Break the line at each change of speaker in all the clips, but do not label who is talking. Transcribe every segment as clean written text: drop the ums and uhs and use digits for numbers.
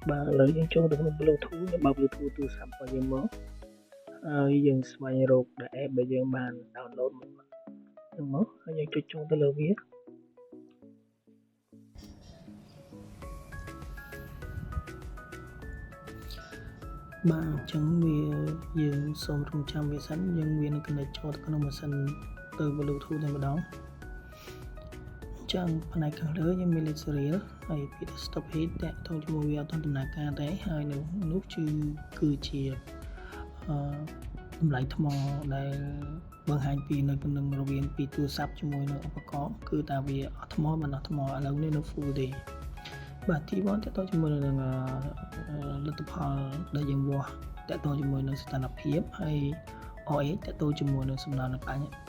Và lợi dụng chung được Bluetooth để bật Bluetooth từ sắm vào dương mốt dương xoay rột để bây giờ bạn download một dương mốt dương chút chung tới lưu viết bạn chẳng vì dương xong trong trăm về sẵn dương viên cần để cho các nông sản từ Bluetooth này vào đó chẳng phần này càng lớn như mình sẽ rỉa hay bị stop hit để thông cho môi video toàn là ca đấy hai nút chữ cử chỉ lại thầm đây bằng hai pin nơi phần đường viên pin tua sắp cho môi nó có cứ ta vì thầm mà nó thầm lâu nên nó full đi và thì bọn sẽ tôi cho môi là lập tập đại dương vua để tôi cho môi nó sẽ tập hiếp hay OS để tôi cho môi nó xem nào là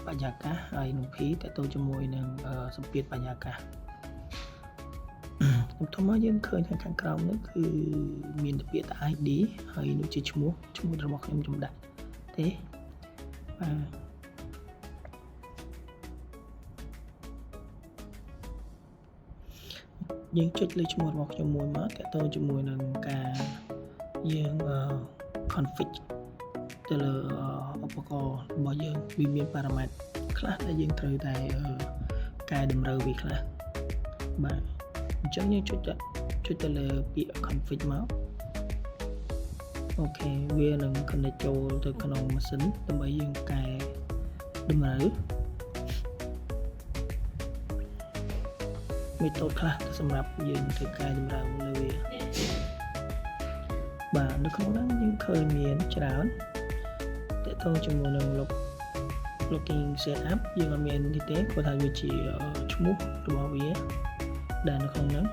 bạn nhà cá hay nụ khí để tôi cho môi nó sắp biết bạn nhà cá thông báo dân khơi thành kháng cao nó cứ miền đặc biệt tại ID hay nụ chỉ chung một một em trong đại thế và dân chất lấy chung một trong mùi mất để tôi cho mùi là cả dân config từ là upacorn bao giờ vì miền paramet class là dân thời tại cái đầm râu vì class và chẳng như chút là bị config máu ok vì là cần để cho từ canon mà xính tầm ấy dân cái đầm râuมีโต๊ะคลาสสำหรับยืนถือกายดำรงเลยบ่าในครั้งนั้นยังเคยมีฉลาดแต่โต๊ะจมูกหนึ่งlooking setup ยังมีที่เทคก็ทำวิธีชั่วโมงตัววิธีได้ในครั้งนั้น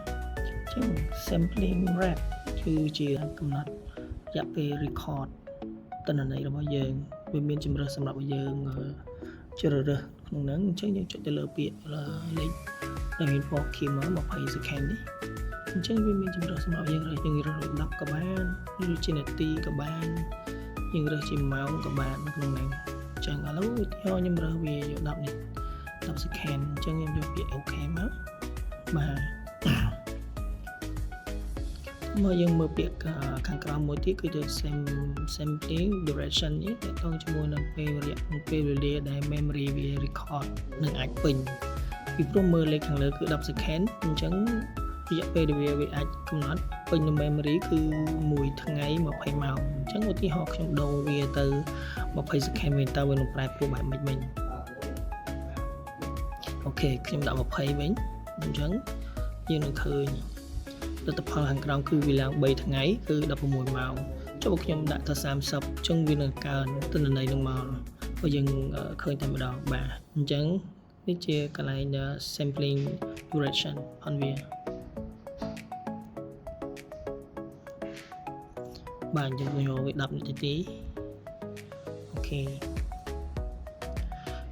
จึง sampling rate คือจีกำหนดอยากไป record ตอนนั้นเราบอกยังเป็นมีจำนวนสำหรับยังเจอเรื่องครั้งนั้นจึงยังจุดเดือดเปียละเล็กเราเห็นพอคีย์มาไปสแกนดิฉันเป็นมีจำนวนสำหรับยังเราดับกับบ้านยูจินตีกับบ้านยังเราจิมเมาส์กับบ้านตรงนั้นจังแล้วที่ห้อยังเราเวียอยู่ดับนี่ดับสแกนจังยังจะเปลี่ยนโอเคมั้ยมาเมื่อยังเมื่อเปลี่ยนข้างกลางมวยที่คือจะ sampling duration นี้แต่ต้องจำนวนนั้นเป็นเรียได้ memory เวีย record หนึ่งอันเป็นពីព្រោះមើលលេខខាងលើគឺ10 second អញ្ចឹងរយៈពេលវាអាចកំណត់ពេញនៅ memory គឺ1ថ្ងៃ20ម៉ោងអញ្ចឹងឧទាហរណ៍ខ្ញុំដូរវាទៅ20 second វិញតើវានឹងប្រែប្រួលបែបម៉េចវិញអូខេខ្ញុំដាក់20វិញអញ្ចឹងយើងនឹងឃើញលទ្ធផលខាងក្រោមគឺវាឡើង3ថ្ងៃគឺ16ម៉ោងចុះខ្ញុំដាក់ទៅ30អញ្ចឹងវានឹងកើនទិន្នន័យនឹងមកព្រោះយើងឃើញតែម្ដងបាទអញ្ចឹងនេះជាកន្លែង sampling duration ផងវាបាទយើងយកវា10នាទីអូខេ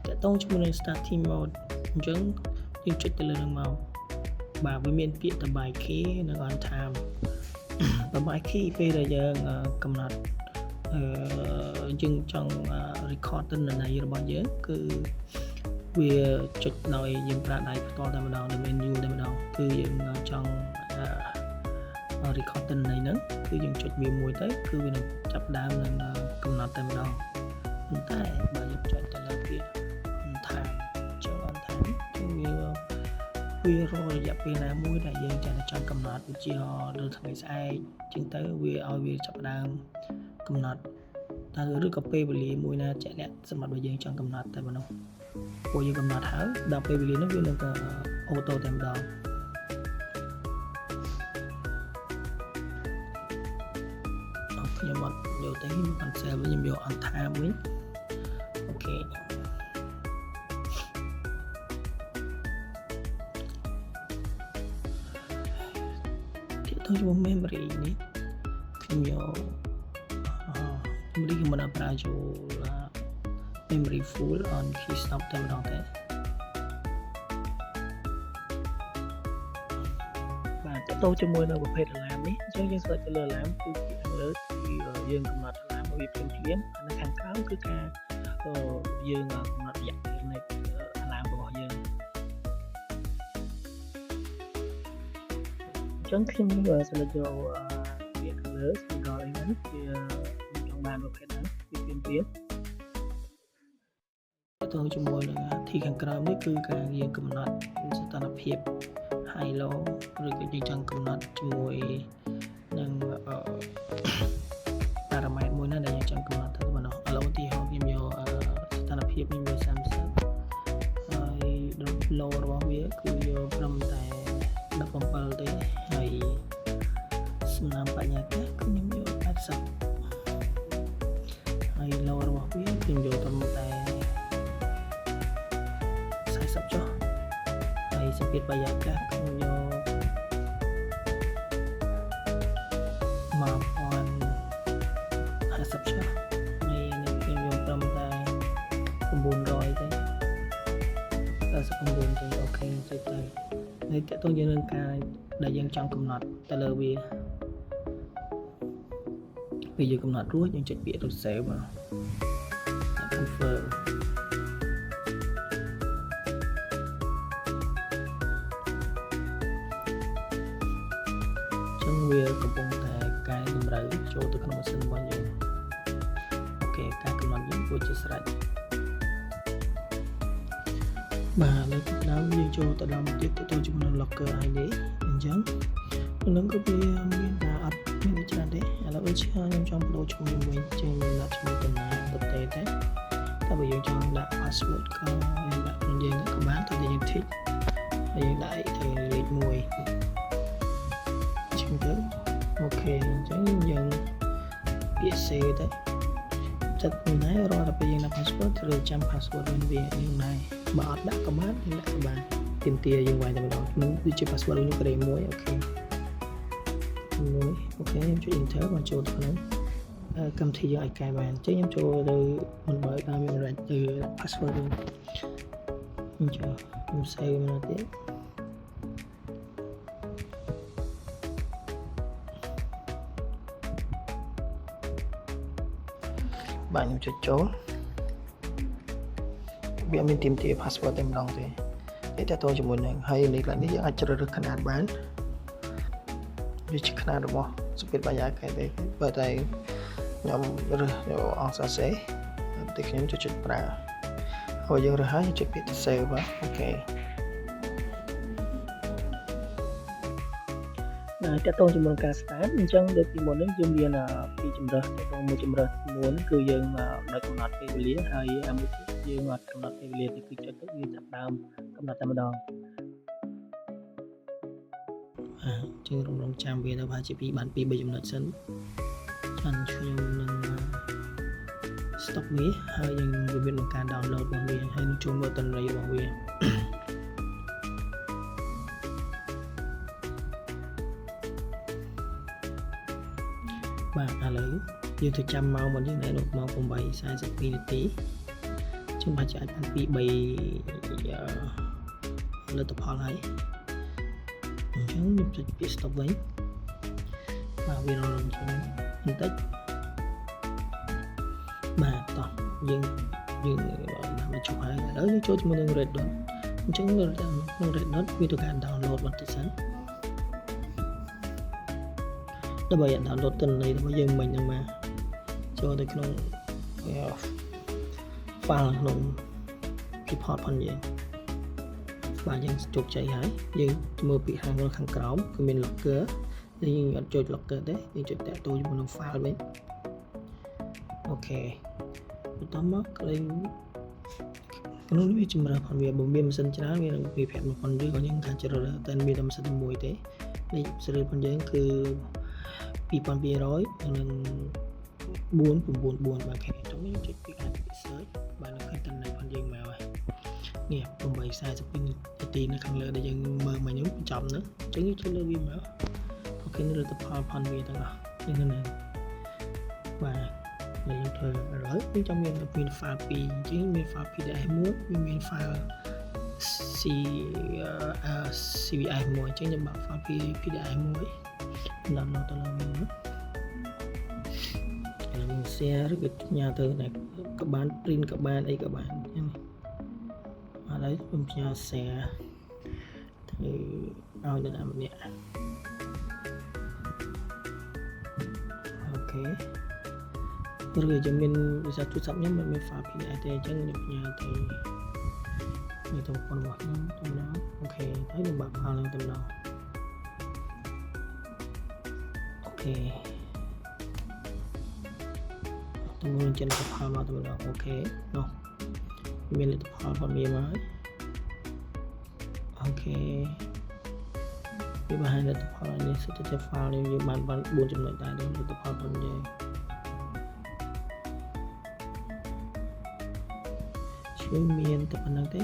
តើតោងជាមួយនឹង starting mode អញ្ចឹងយើងចុចទៅលើនឹងមកបាទវាមានពាក្យតបាយ key និង on time តបាយ key ពេលដែលយើងកំណត់យើងចង់ record ទិន្នន័យរបស់យើងគឺវាចុចដោយយើងប្រើដៃផ្ទាល់តែម្ដងដែលមាន menu តែម្ដងគឺយើងចង់ record ទិន្នន័យហ្នឹងគឺយើងចុចវាមួយទៅគឺវានឹងចាប់ដើមនឹងកំណត់តែម្ដងប៉ុន្តែបើយើងចុចទៅលើពាក្យ on time ចុច on time គឺវារករយៈពេលណាមួយដែលយើងចង់កំណត់ឧទាហរណ៍នៅថ្ងៃស្អែកជាងទៅវាឲ្យវាចាប់ដើមកំណត់តើឬក៏ពេលវេលាមួយណាជាក់លាក់សម្រាប់យើងចង់កំណត់តែប៉ុណ្ណោះពួកយើងកំណត់ហើយដល់ពេលវេលានោះវានឹងអូតូតែម្ដងខ្ញុំអត់យកទៅខ្ញុំ cancel វិញខ្ញុំយក on time វិញអូខេទីទៅយក memory នេះខ្ញុំយក memory ខ្ញុំមិនប្រើចូល memory full on key stop តែម្ដងទេបាទតទៅជាមួយនៅប្រភេទ alarm នេះអញ្ចឹងយើងស្វែងទៅលើ alarm គឺខាងលើគឺយើងកំណត់ alarm ឲ្យវាភ្លាមហើយខាងក្រោមគឺការយើងកំណត់រយៈពេលនៃ alarm របស់យើងអញ្ចឹងខ្ញុំសម្រាប់យក លើស្គាល់អីហ្នឹងវាចង់បានប្រភេទហ្នឹងវាទៀមទាទៅជាមួយនឹងទីខាងក្រោមនេះគឺការយើងកំណត់ស្ថានភាព high low ឬក៏យើងចង់កំណត់ជាមួយនឹងparameter មួយណាដែលយើងចង់កំណត់ទៅប៉ុណ្ណោះឥឡូវឧទាហរណ៍ខ្ញុំយកស្ថានភាពខ្ញុំយក30ហើយ low របស់វាគឺយកត្រឹមតែ17ទេហើយសំណាំបញ្ញាកាសគឺខ្ញុំយក80ហើយ low របស់វាខ្ញុំយកត្រឹមតែ40ចុះហើយសម្ពាធបរិយាកាសខ្ញុំយក 1050 ចុះហើយនេះខ្ញុំយកត្រឹមតែ900ទេ99ទេអូខេចុចទៅហើយតើតើយើងនឹងការដែលយើងចង់កំណត់ទៅលើវាពេលយើងកំណត់រួចយើងចុចពាក្យ save មក confirmវាកំពុងតែកែតម្រូវចូលទៅក្នុងម៉ាស៊ីនរបស់យើងអូខេការកំណត់យើងវាជាស្រេចបាទលើកដើមយើងចូលទៅដល់ទៀតទៅជាមួយនឹង locker ID អញ្ចឹងនឹងក៏វាមានតែអត់មានច្រើនទេឥឡូវខ្ញុំចង់បដូរឈ្មោះវិញចេញមកដាក់ឈ្មោះបណ្ណាប្រទេសតែបើយើងចង់ដាក់ password ក៏យើងដាក់យើងក៏បានតែយើង tick ហើយយើងដាក់ទៅលេខ1ទៅអូខេអញ្ចឹងយើងពាក្យ save ទៅចិត្តណារាល់តែពេលយើងដាក់ password ត្រូវចាំ password វិញវាយើងដែរបើអត់ដាក់ក៏បានយើងដាក់ក៏បានទាមទារយើងវាយតែម្ដងនឹងវាជា password របស់ខ្ញុំក្រេ1អូខេអូខេខ្ញុំចុច enter មកចូលទៅក្នុងកម្មវិធីយើងអាចកែបានអញ្ចឹងខ្ញុំចូលទៅមិនបើកតាមយើងរកទៅ password វិញអញ្ចឹងខ្ញុំ save មកទៀតបាទខ្ញុំចុចចូលវាមានទាមទារ password តែម្ដងទេតើតើជាមួយនឹងហើយលេខឡើងនេះយើងអាចជ្រើសរើសຂະຫນាតបានវាជាຂະຫນាតរបស់សម្ពាធបរិយាកាសទេបើតែខ្ញុំរើសយកអង្សាសេតែខ្ញុំចុចប្រើហើយយើងរើសហើយចុចពាក្យ save បាទអូខេតើតើជាមួយនឹងការ start អញ្ចឹងដូចពីមុននេះយើងមានពីរជំរើសតើតើមួយជំរើសទី1គឺយើងដោយកំណត់ពេលវេលាហើយមួយទៀតយើងអត់កំណត់ពេលវេលាទេគឺចុចទៅវាចាប់ដើមកំណត់តែម្ដងជាងរំលងចាំវាទៅប្រហែលជាបាន 2-3 ចំណុចសិនចាំខ្ញុំនឹង stop វាហើយយើងវាមានការ download របស់វាហើយនឹងចូលមើលតន្ត្រីរបស់វាបាទឥឡូវយើងទៅចាំម៉ោងមុនយើងនៅម៉ោង 8:42 នាទីខ្ញុំបាច់អាចបាន 2-3 លទ្ធផលហើយអញ្ចឹងខ្ញុំចុចពាក្យ stop វិញបាទវារងចាំបន្តិចបាទតោះយើងបានមកជប់ហើយឥឡូវយើងចូលជាមួយនឹង Red Dot អញ្ចឹងនៅក្នុង Red Dot វាត្រូវការ download បន្តិចសិនដើម្បីឲ្យ download ទិន្នន័យរបស់យើងមិញហ្នឹងមកចូលទៅក្នុង file ក្នុង report ផងយើងបាទយើងជោគជ័យហើយយើងមើលពីខាងក្រោមគឺមាន locker យើងអត់ចុច locker ទេយើងចុចតាក់ទងជាមួយនឹង file វិញអូខេបន្តមកលេងក្នុងនេះវាចម្រើសផងវាបើមានម៉ាស៊ីនច្រើនវានឹងវាប្រាប់មកផងយើងក៏យើងការជ្រើសរើសតែមានតែម៉ាស៊ីនមួយទេលេខសេរីផងយើងគឺ2200និង494បាទគេចុងយើងចុចពីអាចពី search បាទនៅឃើញតន្ន័យផងយើងមកហើយនេះ8:42 នាទីនៅខាងលើដែលយើងមើលមកខ្ញុំបញ្ចប់នោះអញ្ចឹងយើងចូលលើវាមកអូខេនេះលទ្ធផលផងវាទាំងអស់នេះហ្នឹងបាទយើងធ្វើឥឡូវយើងចង់មាន file 2អញ្ចឹងមាន file PDF មួយមាន file CVI មួយអញ្ចឹងខ្ញុំបើក file PDF មួយdownload ទៅលើវាshare ឬក៏ផ្ញើទៅក៏បាន print ក៏បានអីក៏បានអញ្ចឹងឥឡូវខ្ញុំផ្ញើ share ទៅឲ្យអ្នកម្នាក់ ខេឬយើងមានវិសាទូរស័ព្ទខ្ញុំមិនមាន file PDF ទេអញ្ចឹងខ្ញុំផ្ញើទៅនេះទៅបងរបស់ខ្ញុំទៅដល់អូខេហើយខ្ញុំបាក់ file នឹងទៅដល់អូខេទៅមើលចេញលទ្ធផលមកទៅដល់អូខេនោះមានលទ្ធផលព័ត៌មានមកហើយអូខេវាបង្ហាញលទ្ធផលនេះ status file នេះយើងបាន4ចំណុចដែរលទ្ធផលរបស់យើងជាមានតែប៉ុណ្្នឹងទេ